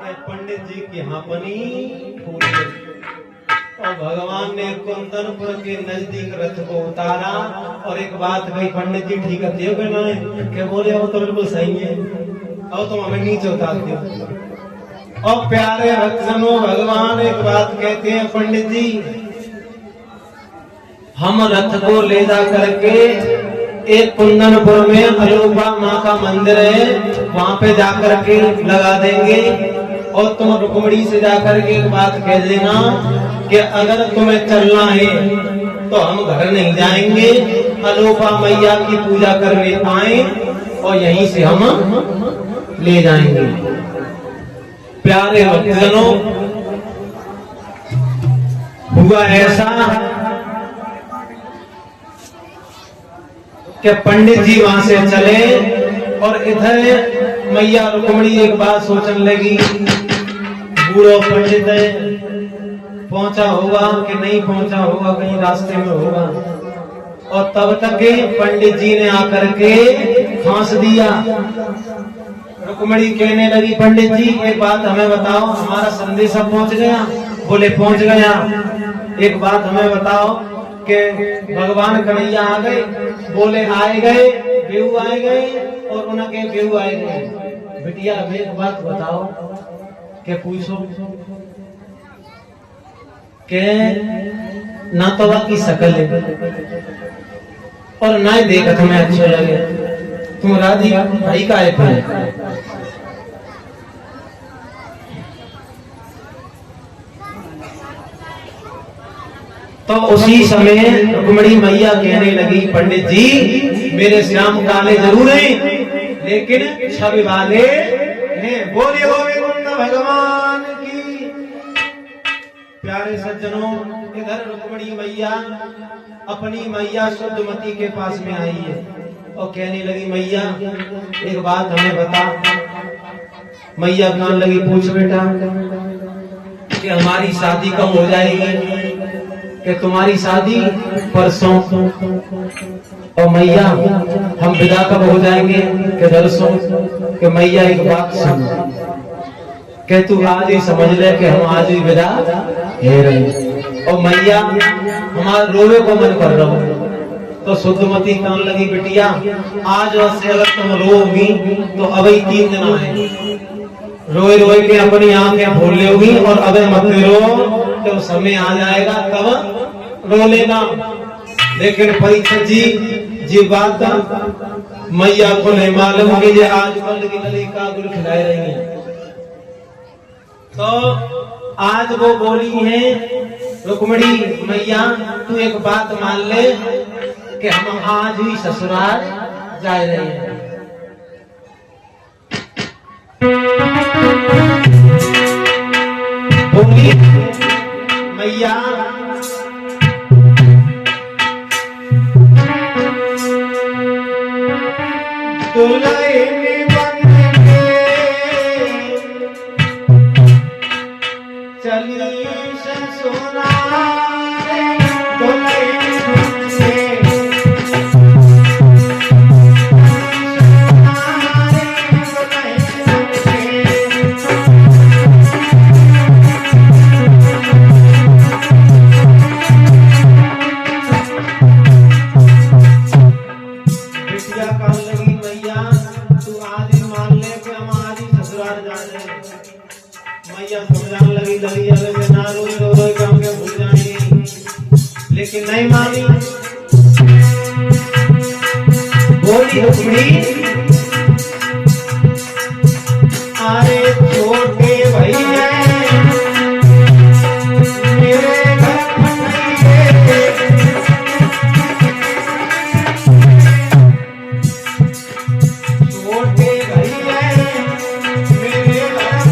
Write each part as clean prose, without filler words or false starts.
पंडित जी की हापनी फूटी और भगवान ने कुंदनपुर के नजदीक रथ को उतारा और एक बात कही, पंडित जी ठीक है देव ना है क्या बोले, वो तो बिल्कुल सही है, अब तुम हमें नीचे उतार दो। और प्यारे भक्तजनों, भगवान एक बात कहते हैं, पंडित जी हम रथ को ले जा करके एक कुंदनपुर में अलूपा माँ का मंदिर है, वहां पे जाकर के लगा देंगे और तुम रुक्मणी से जाकर के एक बात कह देना कि अगर तुम्हें चलना है तो हम घर नहीं जाएंगे, अलूपा मैया की पूजा करने पाए और यहीं से हम ले जाएंगे। प्यारे भक्तजनों, हुआ ऐसा कि पंडित जी वहां से चले और इधर मैया रुक्मणी एक बात सोचने लगी, बूढ़ो पंडित है, पहुंचा होगा कि नहीं पहुंचा होगा, कहीं रास्ते में होगा। और तब तक पंडित जी ने आकर के फांस दिया। रुक्मणी कहने लगी, पंडित जी एक बात हमें बताओ, हमारा संदेशा पहुंच गया? बोले पहुंच गया। एक बात हमें बताओ कि भगवान कन्हैया आ गए? बोले आए गए, बेहू आए गए और उनके बेहू आए गए। बिटिया हमें एक बात बताओ के पूछो के ना तो की शकल है और ना ही देखा तुम्हें अच्छा लगे, तुम राजी भाई का है। तो उसी समय रुक्मणी मैया कहने लगी, पंडित जी मेरे श्याम काले जरूर हैं लेकिन छवि वाले हैं। बोले गोविंद भगवान की। प्यारे सज्जनों, इधर रुक्मणी मैया अपनी मैया शुद्धमती के पास में आई है और कहने लगी, मैया एक बात हमें बता। मैया कहने लगी, पूछ बेटा कि हमारी शादी कब हो जाएगी? कि तुम्हारी शादी परसों। और मैया हम विदा कब हो जाएंगे? कि दरसों। कि मैया एक बात सुन, कि तू आज ही समझ ले कि हम आज ही विदा है रहे। और मैया हमारा रोवे को मन कर रहा हूं। तो शुद्धमती कहने लगी, बिटिया आज से अगर तुम रोगी तो अभी 3 दिन आए, रोए रोए के अपनी आंखें खोल लोगी और अबे मत रो, तो समय आ जाएगा तब रो लेना। लेकिन परीक्षा जी बात मैया को नहीं मालूम कि ये आज कल की ललिका गुल खिलाए रही है। तो आज वो बोली है, रुक्मणी मैया तू एक बात मान ले कि हम आज ही ससुराल जा रहे हैं। बोली मैया दुल्हन बन के चली ससुराल, दुल्हन बन के लेकिन नहीं मानी। बोली रुक्मणी, अरे छोटे भैया मेरे घर छोटे भैया मेरे घर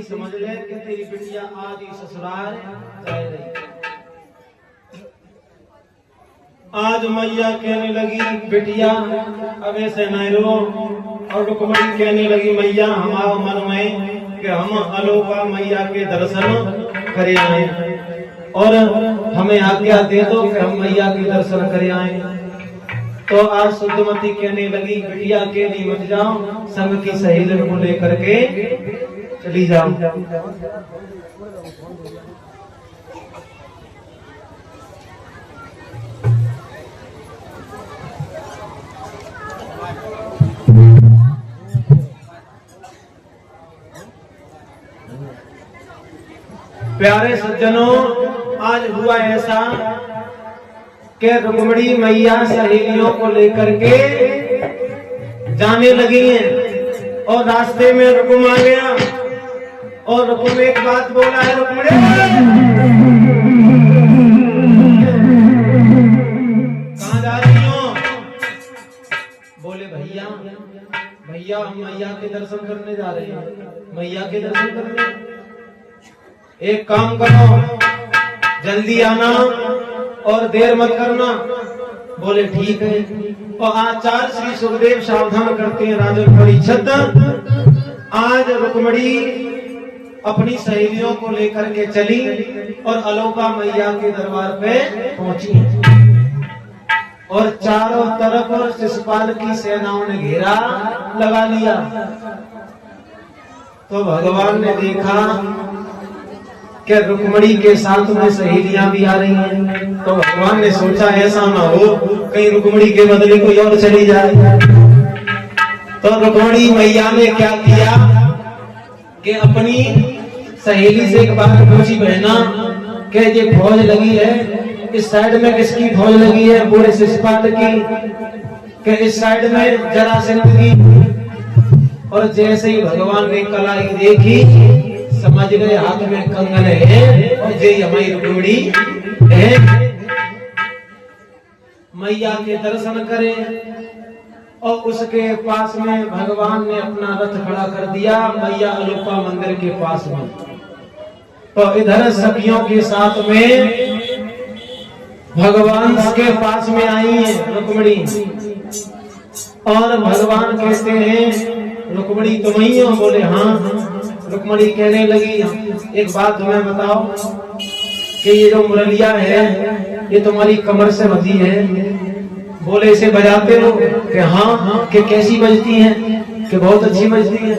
समझ ले कि तेरी बिटिया आज ही ससुराल जाए रही। आज मैया कहने लगी बिटिया अब ऐसे नहीं रो, और रुक्मणी कहने लगी मैया हमारे मन में कि हम अलोपा मैया के दर्शन करे आए, और हमें आज्ञा दे दो कि हम मैया के दर्शन करे आए। तो आज शुद्धमती कहने लगी बिटिया के लिए मत जाओ, संग की सहेलियों को लेकर के चली जाओ। प्यारे सज्जनों, आज हुआ ऐसा कि रुक्मणी मैया सहेलियों को लेकर के जाने लगी हैं, और रास्ते में रुक्म आ गया, और रुक्म एक बात बोला है, रुक्मणी कहाँ जा रही हो? बोले भैया भैया हम मैया के दर्शन करने जा रहे हैं। मैया के दर्शन करने? एक काम करो, जल्दी आना और देर मत करना। बोले ठीक है। और आचार्य श्री सुखदेव सावधान करते हैं राजन परीक्षित, आज रुक्मणी अपनी सहेलियों को लेकर के चली और अलोपा मैया के दरबार पे पहुंची, और चारों तरफ शिशुपाल की सेनाओं ने घेरा लगा लिया। तो भगवान ने देखा कि रुक्मणी के साथ में सहेलियां भी आ रही हैं, तो भगवान ने सोचा ऐसा ना हो कहीं रुक्मणी के बदले कोई और चली जाए। तो रुक्मणी मैया ने क्या किया कि अपनी सहेली से एक बात पूछी, बहना कि ये फौज लगी है, इस साइड में किसकी फौज लगी है? पूरे शिशुपाल की, कि इस साइड में जरासंध की। और जैसे ही भगवान ने कलाई देखी, समझ गए हाथ में कंगन है, और ये हमारी रुक्मणी है। मैया के दर्शन करें, और उसके पास में भगवान ने अपना रथ खड़ा कर दिया मैया अलोपा मंदिर के पास में। तो इधर सखियों के साथ में भगवान के पास में आई है रुक्मणी, और भगवान कहते हैं रुक्मणी तुम ही हो? बोले हाँ। रुक्मणी कहने लगी एक बात तुम्हें बताओ कि ये जो मुरलिया है ये तुम्हारी कमर से बजी है। बोले इसे बजाते हो? कि हाँ। कि कैसी बजती है? कि बहुत अच्छी बजती है।